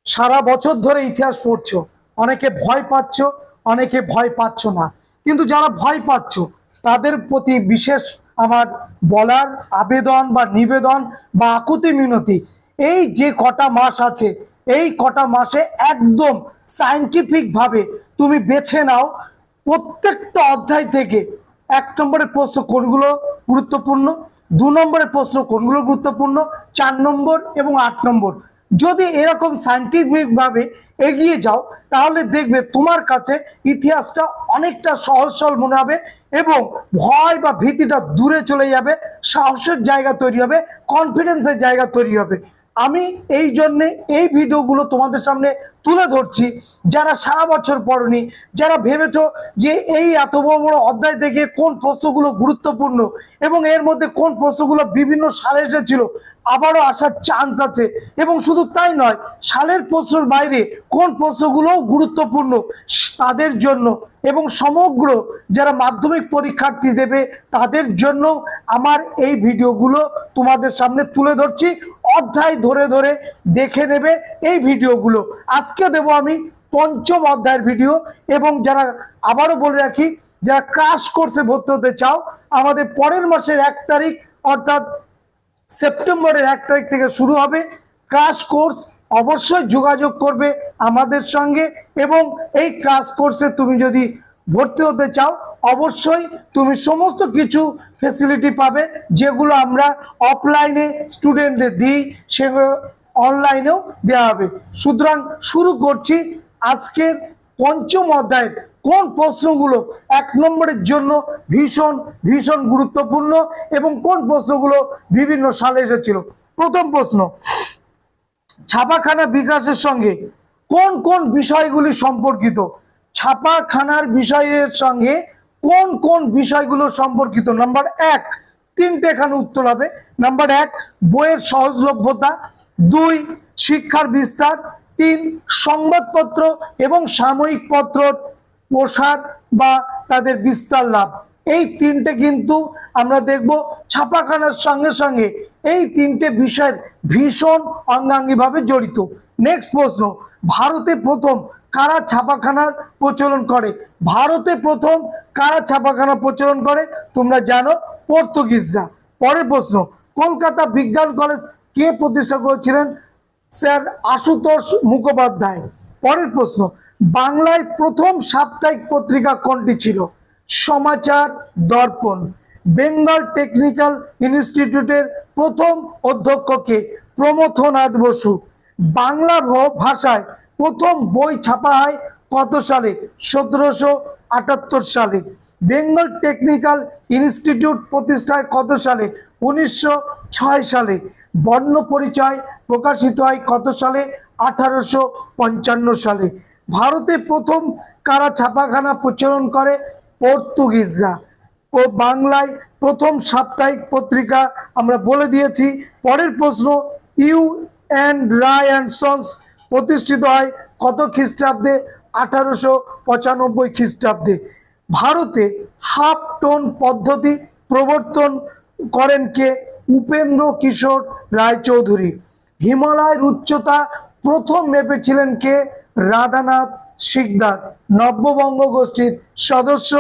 সারা বছর ধরে ইতিহাস পড়ছো, অনেকে ভয় পাচ্ছ, অনেকে ভয় পাচ্ছ না। কিন্তু যারা ভয় পাচ্ছ তাদের প্রতি বিশেষ আমার বলার আবেদন বা নিবেদন বা আকুতি মিনতি, এই যে কটা মাস আছে এই কটা মাসে একদম সায়েন্টিফিক ভাবে তুমি বেছে নাও প্রত্যেকটা অধ্যায় থেকে 1 নম্বরের প্রশ্ন কোনগুলো গুরুত্বপূর্ণ, 2 নম্বরের প্রশ্ন কোনগুলো গুরুত্বপূর্ণ, 4 নম্বর এবং 8 নম্বর। যদি এরকম সায়েন্টিফিক ভাবে এগিয়ে যাও তাহলে দেখবে তোমার কাছে ইতিহাসটা অনেকটা সহজ সরল মনে হবে এবং ভয় বা ভীতিটা দূরে চলে যাবে, সাহসের জায়গা তৈরি হবে, কনফিডেন্সের জায়গা তৈরি হবে। আমি এই জন্যে এই ভিডিওগুলো তোমাদের সামনে তুলে ধরছি। যারা সারা বছর পড়নি, যারা ভেবেছো যে এই এত বড় বড় অধ্যায় থেকে কোন প্রশ্নগুলো গুরুত্বপূর্ণ এবং এর মধ্যে কোন প্রশ্নগুলো বিভিন্ন সালে এসেছিল, আবারও আসার চান্স আছে, এবং শুধু তাই নয়, সালের প্রশ্নের বাইরে কোন প্রশ্নগুলো গুরুত্বপূর্ণ তাদের জন্য এবং সমগ্র যারা মাধ্যমিক পরীক্ষার্থী দেবে তাদের জন্য আমার এই ভিডিওগুলো তোমাদের সামনে তুলে ধরছি। অধ্যায় ধরে ধরে দেখে নেবে এই ভিডিওগুলো। আজকে দেব আমি পঞ্চম অধ্যায়ের ভিডিও। এবং যারা, আবারও বলে রাখি, যারা ক্রাশ কোর্সে ভর্তি হতে চাও, আমাদের পরের মাসের 1 তারিখ অর্থাৎ সেপ্টেম্বরের 1 তারিখ থেকে শুরু হবে ক্রাশ কোর্স। অবশ্যই যোগাযোগ করবে আমাদের সঙ্গে এবং এই ক্রাশ কোর্সে তুমি যদি ভর্তি হতে চাও অবশ্যই তুমি সমস্ত কিছু ফেসিলিটি পাবে যেগুলো আমরা অফলাইনে স্টুডেন্টদের দিই, সেগুলো অনলাইনেও দেওয়া হবে। সুতরাং শুরু করছি আজকের পঞ্চম অধ্যায়ের কোন প্রশ্নগুলো 1 নম্বরের জন্য ভীষণ ভীষণ গুরুত্বপূর্ণ এবং কোন প্রশ্নগুলো বিভিন্ন সালে এসেছিল। প্রথম প্রশ্ন, ছাপাখানা বিকাশের সঙ্গে কোন কোন বিষয়গুলি সম্পর্কিত? ছাপাখানার বিষয়ের সঙ্গে কোন কোন বিষয়গুলো সম্পর্কিত? নাম্বার 1, 3টে এখানে উত্তর হবে। নাম্বার 1, বইয়ের সহজলভ্যতা। 2, শিক্ষার বিস্তার। 3, সংবাদপত্র এবং সাময়িক পত্র প্রসার বা তাদের বিস্তার লাভ। এই 3টে কিন্তু আমরা দেখব ছাপাখানার সঙ্গে সঙ্গে এই 3টে বিষয়ের ভীষণ অঙ্গাঙ্গিভাবে জড়িত। নেক্সট প্রশ্ন, ভারতে প্রথম কারা ছাপাখানার প্রচলন করে? ভারতে প্রথম কারা ছাপাখানা প্রচলন করে? তোমরা জানো, পর্তুগিজরা। পরের প্রশ্ন, কলকাতা বিজ্ঞান কলেজ কে প্রতিষ্ঠা করেছিলেন? স্যার আশুতোষ মুখোপাধ্যায়। পরের প্রশ্ন, বাংলায় প্রথম সাপ্তাহিক পত্রিকা কোনটি ছিল? সমাচার দর্পণ। বেঙ্গল টেকনিক্যাল ইনস্টিটিউটের প্রথম অধ্যক্ষকে? প্রমথনাথ বসু। বাংলা ভাষায় প্রথম বই ছাপা হয় কত সালে? 1778 সালে। বেঙ্গল টেকনিক্যাল ইনস্টিটিউট প্রতিষ্ঠা হয় কত সালে? 1906 সালে। বর্ণ পরিচয় প্রকাশিত হয় কত সালে? 1855 সালে। ভারতে প্রথম কারা ছাপাখানা প্রচলন করে? পর্তুগিজরা। ও বাংলায় প্রথম সাপ্তাহিক পত্রিকা আমরা বলে দিয়েছি। পরের প্রশ্ন, U N Roy and Sons প্রতিষ্ঠিত হয় কত খ্রিস্টাব্দে? 1895 খ্রিস্টাব্দে। ভারতে হাফ টোন পদ্ধতি প্রবর্তন করেন কে? উপেন্দ্র কিশোর রায়চৌধুরী। হিমালয়ের উচ্চতা প্রথম মেপেছিলেন কে? রাধানাথ সিকদার। নব্যবঙ্গ গোষ্ঠীর সদস্য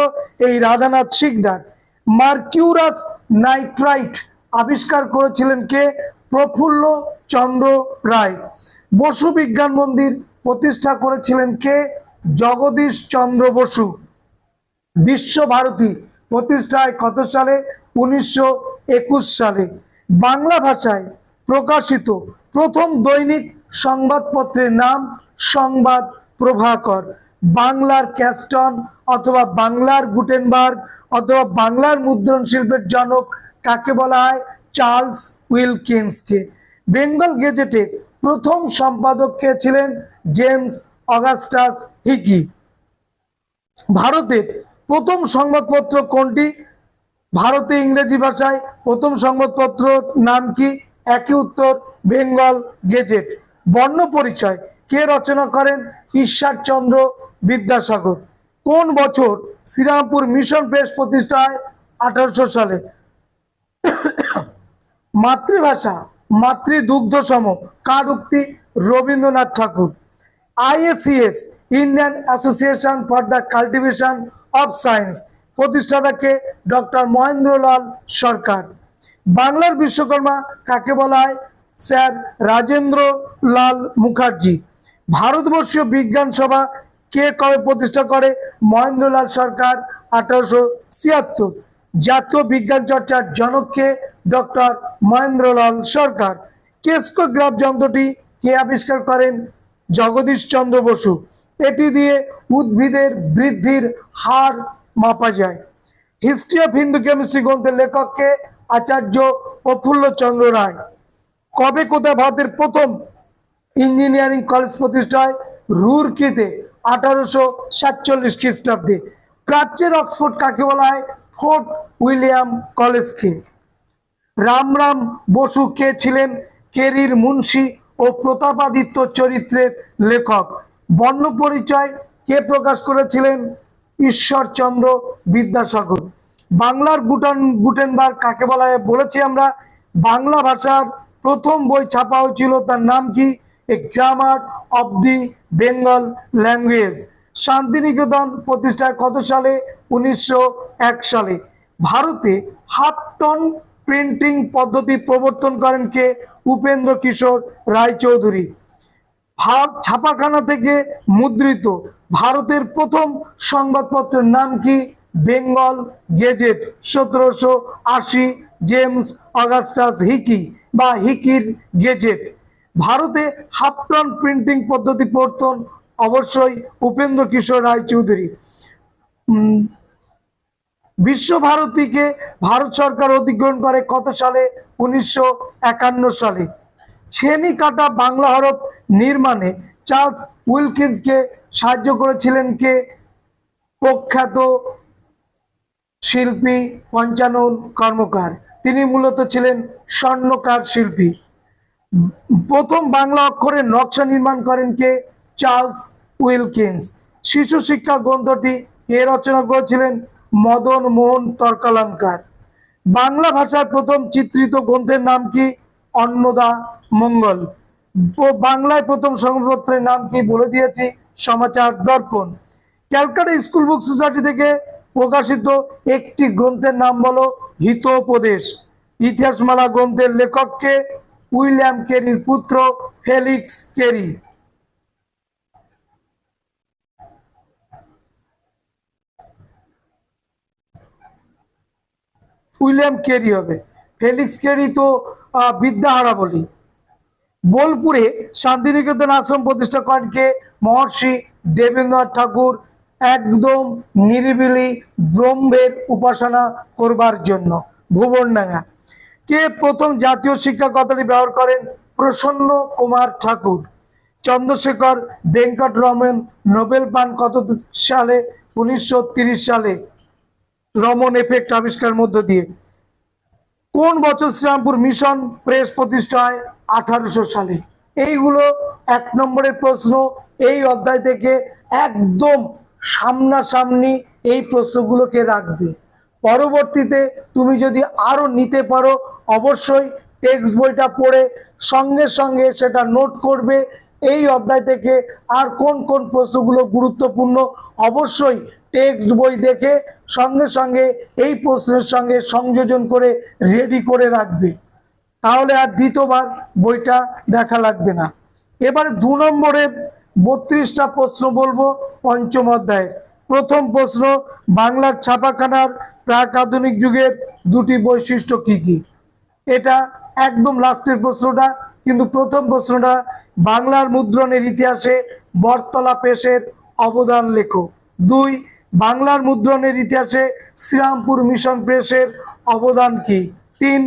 এই রাধানাথ সিকদার। মার্কিউরাস নাইট্রাইট আবিষ্কার করেছিলেন কে? প্রফুল্ল চন্দ্র রায়। বসু বিজ্ঞান মন্দির প্রতিষ্ঠা করেছিলেন কে? জগদীশ চন্দ্র বসু। বিশ্বভারতী প্রতিষ্ঠা হয় কত সালে? 1921 সালে। বাংলা ভাষায় প্রকাশিত প্রথম দৈনিক সংবাদপত্রের নাম সংবাদ প্রভাকর। বাংলার ক্যাস্টন অথবা বাংলার গুটেনবার্গ অথবা বাংলার মুদ্রণ শিল্পের জনক কাকে বলা হয়? চার্লস উইলকিন্সকে। বেঙ্গল গেজেটের প্রথম সম্পাদক কে ছিলেন? James Augustus Hicky. ভারতের প্রথম সংবাদপত্র কোনটি? ভারতে ইংরেজি ভাষায় প্রথম সংবাদপত্র নাম কি? একই উত্তর, বেঙ্গল গেজেট। বর্ণ পরিচয় কে রচনা করেন? ঈশ্বরচন্দ্র বিদ্যাসাগর। কোন বছর শ্রীরামপুর মিশন প্রেস প্রতিষ্ঠা হয়? 1800 সালে। মাতৃভাষা মাতৃদুগ্ধ সম কার উক্তি? Rabindranath Tagore. IACS, Indian Association for the Cultivation of Science, প্রতিষ্ঠাতাকে ডক্টর মহেন্দ্রলাল সরকার। বাংলার বিশ্বকর্মা কাকে বলা হয়? স্যার রাজেন্দ্র লাল মুখার্জি। ভারতবর্ষীয় বিজ্ঞান সভা কে কবে প্রতিষ্ঠা করে? মহেন্দ্রলাল সরকার, 1876। জাতীয় বিজ্ঞান চর্চার জনককে? ডক্টর মহেন্দ্রলাল সরকার। কেস্কোগ্রাফ যন্ত্রটি কে আবিষ্কার করেন? জগদীশ চন্দ্র বসু। এটি দিয়ে উদ্ভিদের বৃদ্ধির হার মাপা যায়। হিস্ট্রি অফ হিন্দু কেমিস্ট্রি গ্রন্থের লেখককে? আচার্য প্রফুল্ল চন্দ্র রায়। কবে কোথায় ভারতের প্রথম ইঞ্জিনিয়ারিং কলেজ প্রতিষ্ঠা হয়? রুরকিতে, 1847 খ্রিস্টাব্দে। প্রাচ্যের অক্সফোর্ড কাকে বলা হয়? ফোর্ট উইলিয়াম কলেজকে। রামরাম বসু কে ছিলেন? কেরির মুন্সি ও প্রতাপাদিত্য চরিত্রের লেখক। বর্ণপরিচয় কে প্রকাশ করেছিলেন? ঈশ্বরচন্দ্র বিদ্যাসাগর। বাংলার গুটেনবার্গ কাকে বলা হয়? বলেছি আমরা। বাংলা ভাষার প্রথম বই ছাপা হয়েছিল, তার নাম কি? A grammar of the Bengal language. Santiniketan প্রতিষ্ঠায় কত সালে? 1901 সালে। ভারতে হাফ টন প্রিন্টিং পদ্ধতি প্রবর্তন করেন কে? উপেন্দ্র কিশোর রায়চৌধুরী। ছাপাখানা থেকে মুদ্রিত ভারতের প্রথম সংবাদপত্রের নাম কি? Bengal gazette, 1780। James Augustus Hicky বা হিকির গেজেট। ভারতে হাফ টন প্রিন্টিং পদ্ধতি প্রবর্তন অবশ্যই উপেন্দ্র কিশোর রায়চৌধুরী। বিশ্বভারতীকে ভারত সরকার অধিগ্রহণ করে কত সালে? 1951 সালে। ছেনি কাটা বাংলা হরফ নির্মাণে চার্লস উইলকিন্সকে সাহায্য করেছিলেন কে? প্রখ্যাত শিল্পী পঞ্চানন কর্মকার। তিনি মূলত ছিলেন স্বর্ণকার শিল্পী। প্রথম বাংলা অক্ষরের নকশা নির্মাণ করেন কে? Charles Wilkins. শিশু শিক্ষা গ্রন্থটি কে রচনা করেছিলেন? মদন মোহন তর্কালঙ্কার। বাংলা ভাষার প্রথম চিত্রিত গ্রন্থের নাম কি? অন্নদা মঙ্গল। বাংলায় প্রথম সংবাদপত্রের নাম কি? বলে দিয়েছি, সমাচার দর্পণ। ক্যালকাটা স্কুল বুক সোসাইটি থেকে প্রকাশিত একটি গ্রন্থের নাম বলো? হিতোপদেশ। ইতিহাসমালা গ্রন্থের লেখককে? উইলিয়াম কেরির পুত্র ফেলিক্স কেরি। উইলিয়াম কেরি হবে। ফেলিক্স কেরি তো বিদ্যাহারা বলি। বোলপুরে শান্তিনিকেতন আশ্রম প্রতিষ্ঠা করেন কে? মহর্ষি দেবেন্দ্রনাথ ঠাকুর। একদম নিরিবিলি ব্রহ্মের উপাসনা করবার জন্য। ভুবনডাঙ্গা। কে প্রথম জাতীয় শিক্ষা কথাটি ব্যবহার করেন? প্রসন্ন কুমার ঠাকুর। চন্দ্রশেখর ভেঙ্কটরমন নোবেল পান কত সালে? 1930 সালে, রমন এফেক্ট আবিষ্কারের মধ্য দিয়ে। কোন বছর শ্রীরামপুর মিশন প্রেস প্রতিষ্ঠা হয়? 1800 সালে। এইগুলো 1 নম্বরের প্রশ্ন। এই অধ্যায় থেকে একদম সামনাসামনি এই প্রশ্নগুলোকে রাখবে। পরবর্তীতে তুমি যদি আরো নিতে পারো, অবশ্যই টেক্সট বইটা পড়ে সঙ্গে সঙ্গে সেটা নোট করবে। এই অধ্যায় থেকে আর কোন কোন প্রশ্নগুলো গুরুত্বপূর্ণ, অবশ্যই টেক্সট বই দেখে সঙ্গে সঙ্গে এই প্রশ্নের সঙ্গে সংযোজন করে রেডি করে রাখবে। তাহলে আর দ্বিতীয়বার বইটা দেখা লাগবে না। এবারে 2 নম্বরের 32টা প্রশ্ন বলবো পঞ্চম অধ্যায়ের। প্রথম প্রশ্ন, বাংলার ছাপাখানার প্রাক আধুনিক যুগের 2টি বৈশিষ্ট্য কি কি? এটা একদম লাস্টের প্রশ্নটা, কিন্তু প্রথম প্রশ্নটা, বাংলার মুদ্রণের ইতিহাসে বটতলা প্রেসের অবদান লেখো। 2, বাংলার মুদ্রণের ইতিহাসে শ্রীরামপুর মিশন প্রেসের অবদান কি? 3,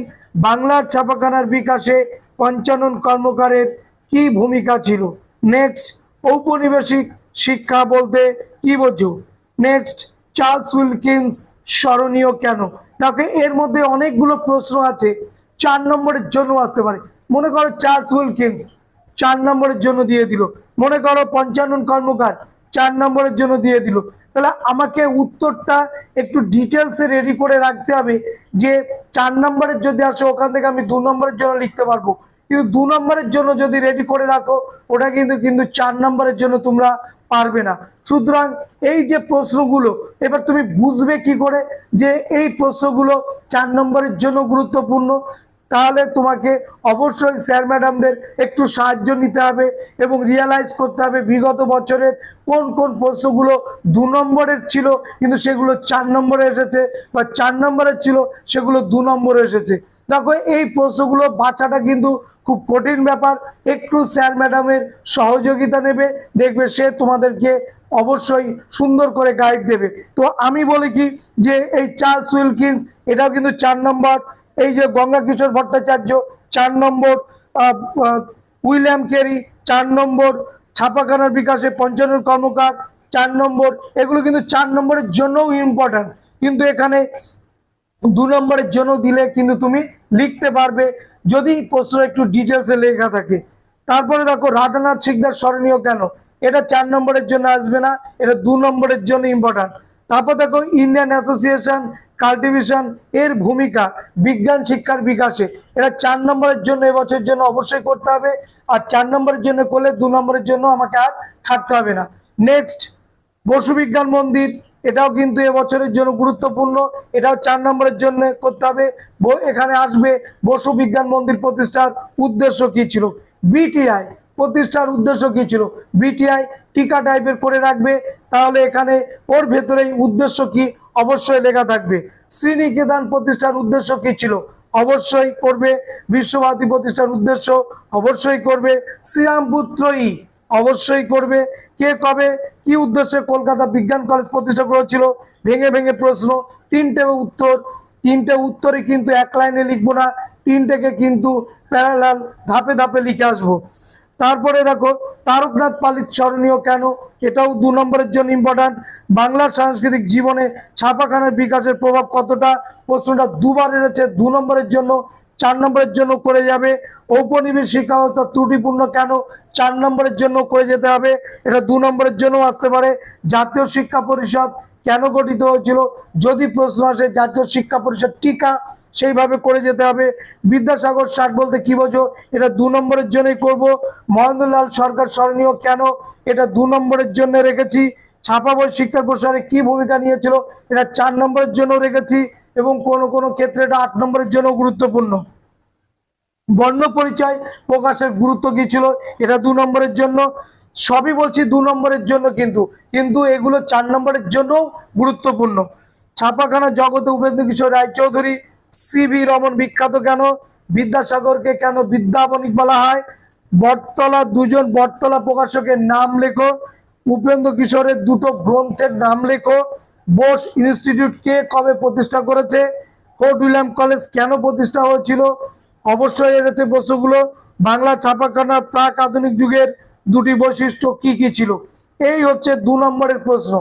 বাংলার ছাপাখানার বিকাশে পঞ্চানন কর্মকারের কি ভূমিকা ছিল? নেক্সট, ঔপনিবেশিক শিক্ষা বলতে কি বোঝো? নেক্সট, চার্লস উইলকিন্স স্মরণীয় কেন? তাকে এর মধ্যে অনেকগুলো প্রশ্ন আছে, 4 নম্বরের জন্য আসতে পারে। মনে করো চার্লস উইলকিন্স 4 নম্বরের জন্য দিয়ে দিল, মনে করো পঞ্চানন কর্মকার 4 নম্বরের জন্য দিয়ে দিল। তাহলে আমাকে উত্তরটা একটু ডিটেলসে রেডি করে রাখতে হবে যে 4 নম্বরের যদি আসে ওখান থেকে আমি 2 নম্বরের জন্য লিখতে পারবো। কিন্তু 2 নম্বরের জন্য যদি রেডি করে রাখো ওটা কিন্তু কিন্তু 4 নম্বরের জন্য তোমরা পারবে না। সুতরাং এই যে প্রশ্নগুলো এবার তুমি বুঝবে কি করে যে এই প্রশ্নগুলো 4 নম্বরের জন্য গুরুত্বপূর্ণ, তাহলে তোমাকে অবশ্যই স্যার ম্যাডামদের একটু সাহায্য নিতে হবে এবং রিয়ালাইজ করতে হবে বিগত বছরের কোন কোন প্রশ্নগুলো 2 নম্বরের ছিল কিন্তু সেগুলো 4 নম্বরে এসেছে, বা 4 নম্বরের ছিল সেগুলো 2 নম্বরে এসেছে। দেখো এই প্রশ্নগুলো বাছাটা কিন্তু খুব কঠিন ব্যাপার, একটু স্যার ম্যাডামের সহযোগিতা নেবে, দেখবে সে তোমাদেরকে অবশ্যই সুন্দর করে গাইড দেবে। তো আমি বলি কি যে এই চার্লস উইলকিন্স এটাও কিন্তু 4 নম্বর, এই যে গঙ্গা কিশোর ভট্টাচার্য 4 নম্বর, উইলিয়াম কেরি 4 নম্বর, ছাপাখানার বিকাশে পঞ্চানন কর্মকার 4 নম্বর, এগুলো কিন্তু 4 নম্বরের জন্যও ইম্পর্টেন্ট, কিন্তু এখানে 2 নম্বরের জন্য দিলে কিন্তু তুমি লিখতে পারবে যদি প্রশ্ন একটু ডিটেলসে লেখা থাকে। তারপরে দেখো রাধানাথ সিকদার স্মরণীয় কেন, এটা 4 নম্বরের জন্য আসবে না, এটা 2 নম্বরের জন্য ইম্পর্টেন্ট। তারপর দেখো ইন্ডিয়ান অ্যাসোসিয়েশন কাল্টিভেশন এর ভূমিকা বিজ্ঞান শিক্ষার বিকাশে, এটা 4 নম্বরের জন্য এবছরের জন্য অবশ্যই করতে হবে, আর 4 নম্বরের জন্য করলে 2 নম্বরের জন্য আমাকে আর খাটতে হবে না। নেক্সট বসু বিজ্ঞান মন্দির, এটাও কিন্তু এবছরের জন্য গুরুত্বপূর্ণ, এটাও 4 নম্বরের জন্য করতে হবে। এখানে আসবে বসু বিজ্ঞান মন্দির প্রতিষ্ঠার উদ্দেশ্য কি ছিল, বিটিআই প্রতিষ্ঠার উদ্দেশ্য কি ছিল, বিটিআই টিকা টাইপের করে রাখবে, তাহলে এখানে ওর ভেতরেই উদ্দেশ্য কি অবশ্যই লেখা থাকবে। শ্রীনিকেতন প্রতিষ্ঠার উদ্দেশ্য কি ছিল অবশ্যই করবে, বিশ্বভারতী প্রতিষ্ঠার উদ্দেশ্য অবশ্যই করবে, শ্রীরামপুত্রই অবশ্যই করবে, কে কবে কি উদ্দেশ্যে কলকাতা বিজ্ঞান কলেজ প্রতিষ্ঠা করেছিল, ভেঙে ভেঙে প্রশ্ন, 3টে উত্তর, 3টে উত্তরই কিন্তু এক লাইনে লিখবো না, 3টেকে কিন্তু প্যারালাল ধাপে ধাপে লিখে আসবো। তারপরে দেখো তারকনাথ পালিত স্মরণীয় কেন, এটাও 2 নম্বরের জন্য ইম্পর্টেন্ট। বাংলার সাংস্কৃতিক জীবনে ছাপাখানার বিকাশের প্রভাব কতটা, প্রশ্নটা 2বার এসেছে, 2 নম্বরের জন্য, 4 নম্বরের জন্য করে যাবে। ঔপনিবেশ শিক্ষা ব্যবস্থা ত্রুটিপূর্ণ কেন, 4 নম্বরের জন্য করে যেতে হবে, এটা 2 নম্বরের জন্য আসতে পারে। জাতীয় শিক্ষা পরিষদ কেন গঠিত হয়েছিল, যদি প্রশ্ন আসে জাতীয় শিক্ষা পরিষদ টিকা সেইভাবে করে যেতে হবে। বিদ্যাসাগর ষাট বলতে কি বোঝো, এটা 2 নম্বরের জন্যই করব। মহেন্দ্রলাল সরকার স্মরণীয় কেন, এটা 2 নম্বরের জন্য রেখেছি। ছাপা বই শিক্ষার প্রসারে কি ভূমিকা নিয়েছিল, এটা 4 নম্বরের জন্য রেখেছি, এবং কোন কোন ক্ষেত্রে এটা 8 নম্বরের জন্য গুরুত্বপূর্ণ। বর্ণ পরিচয় প্রকাশের গুরুত্ব কি ছিল, এটা 2 নম্বরের জন্য। সবই বলছি 2 নম্বরের জন্য, কিন্তু কিন্তু এগুলো 4 নম্বরের জন্য গুরুত্বপূর্ণ। ছাপাখানা জগতে উপেন্দ্র কিশোর রায়চৌধুরী, সিভি রমন বিখ্যাত কেন, বিদ্যাসাগরকে কেন বিদ্যাবণিক বলা হয়, বটতলা 2জন বটতলা প্রকাশকের নাম লেখো, উপেন্দ্র কিশোরের 2টো গ্রন্থের নাম লেখো, বোস ইনস্টিটিউট কে কবে প্রতিষ্ঠা করেছে, ফোর্ট উইলিয়াম কলেজ কেন প্রতিষ্ঠা হয়েছিল, অবশ্যই এসেছে প্রশ্নগুলো। বাংলা ছাপাখানার প্রাক আধুনিক যুগের 2টি বৈশিষ্ট্য কি কি ছিল, এই হচ্ছে 2 নম্বরের প্রশ্ন।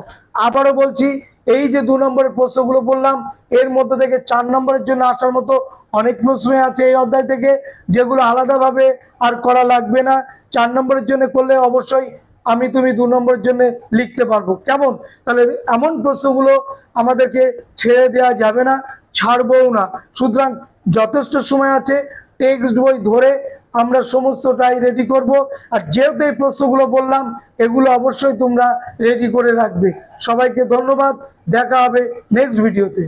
আবারও বলছি, এই যে 2 নম্বরের প্রশ্নগুলো বললাম এর মধ্যে থেকে 4 নম্বরের জন্য আসার মতো অনেক প্রশ্ন আছে এই অধ্যায় থেকে, যেগুলো আলাদাভাবে আর করা লাগবে না, 4 নম্বরের জন্য করলে অবশ্যই আমি তুমি 2 নম্বরের জন্য লিখতে পারবো। কেমন, তাহলে এমন প্রশ্নগুলো আমাদেরকে ছেড়ে দেওয়া যাবে না, ছাড়বও না। সুতরাং যথেষ্ট সময় আছে, টেক্সট বই ধরে আমরা সমস্তটাই রেডি করব। আর যেহেতু এই প্রশ্নগুলো বললাম এগুলো অবশ্যই তোমরা রেডি করে রাখবে। সবাইকে ধন্যবাদ, দেখা হবে নেক্সট ভিডিওতে।